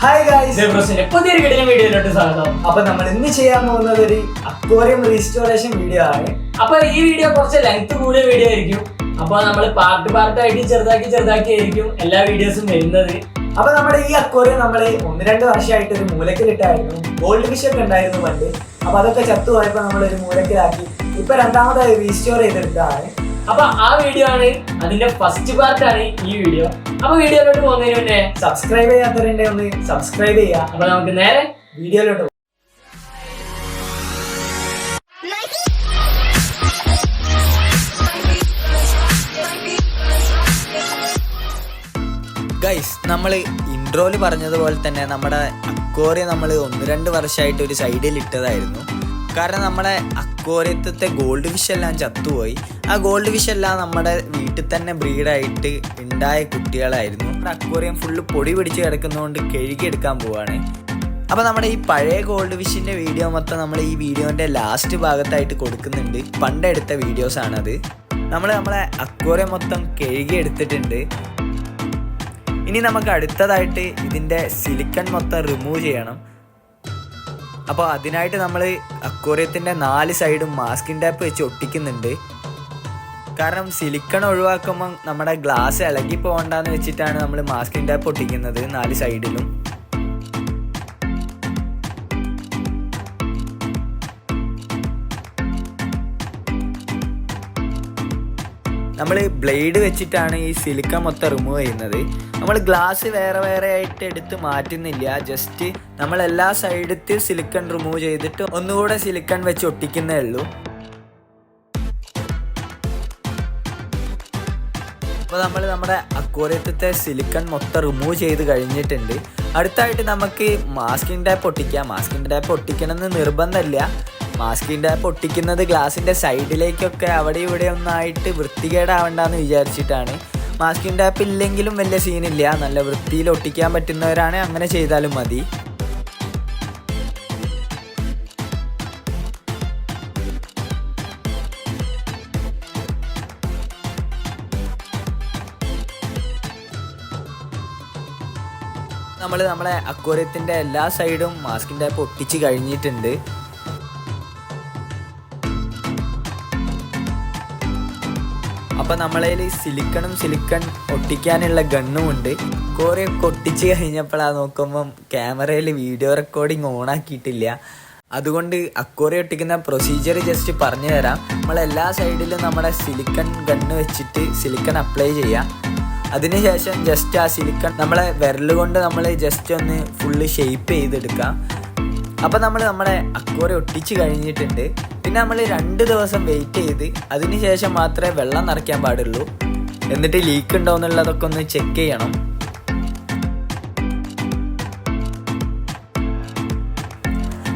Hi guys, പുതിയൊരു കിടിലൻ വീഡിയോയിലോട്ട് സ്വാഗതം. അപ്പൊ നമ്മൾ ഇന്ന് ചെയ്യാൻ പോകുന്നത് ഒരു അക്വേറിയം റീസ്റ്റോറേഷൻ വീഡിയോ ആണ്. അപ്പൊ ഈ വീഡിയോ കുറച്ച് ലെങ്ത് കൂടിയ വീഡിയോ ആയിരിക്കും. അപ്പൊ നമ്മൾ പാർട്ടായിട്ട് ചെറുതാക്കി ആയിരിക്കും എല്ലാ വീഡിയോസും വരുന്നത്. അപ്പൊ നമ്മുടെ ഈ അക്വേറിയം നമ്മൾ 1-2 വർഷമായിട്ട് ഒരു മൂലക്കിലിട്ടായിരുന്നു. ഗോൾഡ് ഫിഷ് ഒക്കെ ഉണ്ടായിരുന്നു പണ്ട്. അപ്പൊ അതൊക്കെ ചത്തുപോയപ്പോ നമ്മൾ ഒരു മൂലക്കിലാക്കി ഇപ്പൊ രണ്ടാമതായി റീസ്റ്റോർ ചെയ്തെടുത്തതാണ്. അപ്പൊ ആ വീഡിയോ ആണ്, അതിന്റെ ഫസ്റ്റ് പാർട്ടാണ് ഈ വീഡിയോ. അപ്പൊ വീഡിയോയിലോട്ട് പോകുന്നതിന് മുന്നേ സബ്സ്ക്രൈബ് ചെയ്യാത്തവരുണ്ടെ ഒന്ന് സബ്സ്ക്രൈബ് ചെയ്യുക. അപ്പൊ നമുക്ക് നേരെ വീഡിയോയിലോട്ട് പോകാം. ഗൈസ്, നമ്മൾ ഇൻട്രോയിൽ പറഞ്ഞതുപോലെ തന്നെ നമ്മുടെ അക്വേറിയം നമ്മൾ 1-2 വർഷമായിട്ട് ഒരു സൈഡിൽ ഇട്ടതായിരുന്നു. കാരണം നമ്മുടെ അക്വേറിയത്തെ ഗോൾഡ് ഫിഷ് എല്ലാം ചത്തുപോയി. ആ ഗോൾഡ് ഫിഷ് എല്ലാം നമ്മുടെ വീട്ടിൽ തന്നെ ബ്രീഡായിട്ട് ഉണ്ടായ കുട്ടികളായിരുന്നു. നമ്മുടെ അക്വേറിയം ഫുള്ള് പൊടി പിടിച്ച് കിടക്കുന്നതുകൊണ്ട് കഴുകിയെടുക്കാൻ പോവാണ്. അപ്പോൾ നമ്മുടെ ഈ പഴയ ഗോൾഡ് ഫിഷിൻ്റെ വീഡിയോ മൊത്തം നമ്മൾ ഈ വീഡിയോൻ്റെ ലാസ്റ്റ് ഭാഗത്തായിട്ട് കൊടുക്കുന്നുണ്ട്. പണ്ടെടുത്ത വീഡിയോസാണത്. നമ്മളെ അക്വേറിയം മൊത്തം കഴുകിയെടുത്തിട്ടുണ്ട്. ഇനി നമുക്ക് അടുത്തതായിട്ട് ഇതിൻ്റെ സിലിക്കൺ മൊത്തം റിമൂവ് ചെയ്യണം. അപ്പോൾ അതിനായിട്ട് നമ്മൾ അക്വേറിയത്തിൻ്റെ 4 സൈഡും മാസ്കിൻ ടാപ്പ് വെച്ച് ഒട്ടിക്കുന്നുണ്ട്. കാരണം സിലിക്കൺ ഒഴിവാക്കുമ്പം നമ്മുടെ ഗ്ലാസ് ഇളകി പോകണ്ടെന്ന് വെച്ചിട്ടാണ് നമ്മൾ മാസ്കിൻ ടാപ്പ് ഒട്ടിക്കുന്നത് 4 സൈഡിലും. നമ്മൾ ബ്ലേഡ് വെച്ചിട്ടാണ് ഈ സിലിക്കൺ മൊത്തം റിമൂവ് ചെയ്യുന്നത്. നമ്മൾ ഗ്ലാസ് വേറെ ആയിട്ട് എടുത്ത് മാറ്റുന്നില്ല. ജസ്റ്റ് നമ്മൾ എല്ലാ സൈഡത്തിൽ സിലിക്കൺ റിമൂവ് ചെയ്തിട്ട് ഒന്നുകൂടെ സിലിക്കൺ വെച്ച് ഒട്ടിക്കുന്നേ ഉള്ളൂ. അപ്പോൾ നമ്മൾ നമ്മുടെ അക്വേറിയത്തെ സിലിക്കൺ മൊത്തം റിമൂവ് ചെയ്ത് കഴിഞ്ഞിട്ടുണ്ട്. അടുത്തായിട്ട് നമുക്ക് മാസ്കിൻ ടാപ്പ് ഒട്ടിക്കാം. മാസ്കിൻ ടാപ്പ് ഒട്ടിക്കണമെന്ന് നിർബന്ധമില്ല. മാസ്കിൻ ടാപ്പ് ഒട്ടിക്കുന്നത് ഗ്ലാസിൻ്റെ സൈഡിലേക്കൊക്കെ അവിടെ ഇവിടെ ഒന്നായിട്ട് വൃത്തികേടാവണ്ടെന്ന് വിചാരിച്ചിട്ടാണ്. മാസ്കിൻ ടാപ്പ് ഇല്ലെങ്കിലും വലിയ സീനില്ല. നല്ല വൃത്തിയിൽ ഒട്ടിക്കാൻ പറ്റുന്നവരാണ് അങ്ങനെ ചെയ്താലും മതി. നമ്മളെ അക്വേറിയത്തിൻ്റെ എല്ലാ സൈഡും മാസ്കിൻ ടാപ്പ് ഒട്ടിച്ച് കഴിഞ്ഞിട്ടുണ്ട്. അപ്പോൾ നമ്മളതിൽ സിലിക്കൺ ഒട്ടിക്കാനുള്ള ഗണ്ണുമുണ്ട്. അക്വേറിയം ഒട്ടിച്ച് കഴിഞ്ഞപ്പോഴാണ് നോക്കുമ്പം ക്യാമറയിൽ വീഡിയോ റെക്കോർഡിങ് ഓണാക്കിയിട്ടില്ല. അതുകൊണ്ട് അക്വേറിയം ഒട്ടിക്കുന്ന പ്രൊസീജിയർ ജസ്റ്റ് പറഞ്ഞു തരാം. നമ്മളെല്ലാ സൈഡിലും നമ്മുടെ സിലിക്കൺ ഗണ്ണ് വെച്ചിട്ട് സിലിക്കൺ അപ്ലൈ ചെയ്യാം. അതിനുശേഷം ജസ്റ്റ് ആ സിലിക്കൺ നമ്മളെ വിരൽ കൊണ്ട് നമ്മൾ ജസ്റ്റ് ഒന്ന് ഫുള്ള് ഷേപ്പ് ചെയ്തെടുക്കാം. അപ്പോൾ നമ്മുടെ അക്വേറിയം ഒട്ടിച്ച് കഴിഞ്ഞിട്ടുണ്ട്. പിന്നെ നമ്മൾ 2 ദിവസം വെയിറ്റ് ചെയ്ത് അതിനുശേഷം മാത്രമേ വെള്ളം നിറയ്ക്കാൻ പാടുള്ളൂ. എന്നിട്ട് ലീക്ക് ഉണ്ടോ എന്നുള്ളതൊക്കെ ഒന്ന് ചെക്ക് ചെയ്യണം.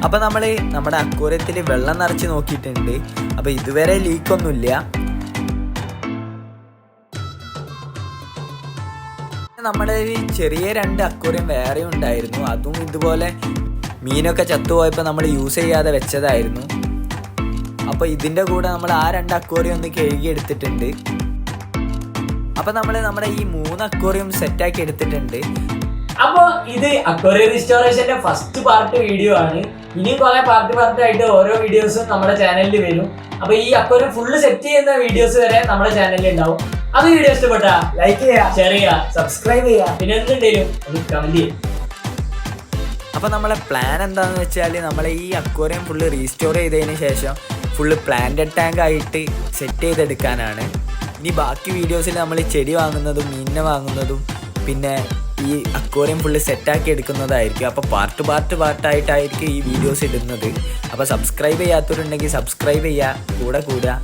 അപ്പോൾ നമ്മൾ നമ്മുടെ അക്വേറിയത്തിൽ വെള്ളം നിറച്ച് നോക്കിയിട്ടുണ്ട്. അപ്പോൾ ഇതുവരെ ലീക്കൊന്നുമില്ല. നമ്മുടെ ചെറിയ 2 അക്വേറിയം വേറെ ഉണ്ടായിരുന്നു. അതും ഇതുപോലെ മീനൊക്കെ ചത്തുപോയപ്പോൾ നമ്മൾ യൂസ് ചെയ്യാതെ വെച്ചതായിരുന്നു. അപ്പോൾ ഇതിൻ്റെ കൂടെ നമ്മൾ ആ 2 അക്വേറിയം ഒന്ന് കഴുകി എടുത്തിട്ടുണ്ട്. അപ്പോൾ നമ്മൾ നമ്മുടെ ഈ 3 അക്വേറിയം സെറ്റാക്കി എടുത്തിട്ടുണ്ട്. അപ്പോൾ ഇത് അക്വേറിയം റീസ്റ്റോറേഷന്റെ ഫസ്റ്റ് പാർട്ട് വീഡിയോ ആണ്. ഇനിയും കുറെ പാർട്ടായിട്ട് ഓരോ വീഡിയോസും നമ്മുടെ ചാനലിൽ വരും. അപ്പോൾ ഈ അക്വേറിയം ഫുള്ള് സെറ്റ് ചെയ്യുന്ന വീഡിയോസ് വരെ നമ്മുടെ ചാനലിൽ ഉണ്ടാവും. അത് വീഡിയോ ഇഷ്ടപ്പെട്ടാ ലൈക്ക് ചെയ്യുക, ഷെയർ ചെയ്യുക, സബ്സ്ക്രൈബ് ചെയ്യുക, പിന്നെ എന്തുണ്ടെങ്കിലും ഒന്ന് കമന്റ് ചെയ്യും. അപ്പോൾ നമ്മളെ പ്ലാൻ എന്താണെന്ന് വെച്ചാൽ നമ്മളെ ഈ അക്വേറിയം ഫുള്ള് റീസ്റ്റോർ ചെയ്തതിന് ശേഷം ഫുള്ള് പ്ലാന്റഡ് ടാങ്ക് ആയിട്ട് സെറ്റ് ചെയ്തെടുക്കാനാണ്. ഇനി ബാക്കി വീഡിയോസിൽ നമ്മൾ ചെടി വാങ്ങുന്നതും മീനിനെ വാങ്ങുന്നതും പിന്നെ ഈ അക്വേറിയം ഫുള്ള് സെറ്റാക്കി എടുക്കുന്നതായിരിക്കും. അപ്പോൾ പാർട്ടായിട്ടായിരിക്കും ഈ വീഡിയോസ് ഇടുന്നത്. അപ്പോൾ സബ്സ്ക്രൈബ് ചെയ്യാത്തവരുണ്ടെങ്കിൽ സബ്സ്ക്രൈബ് ചെയ്യുക, കൂടെ കൂടുക.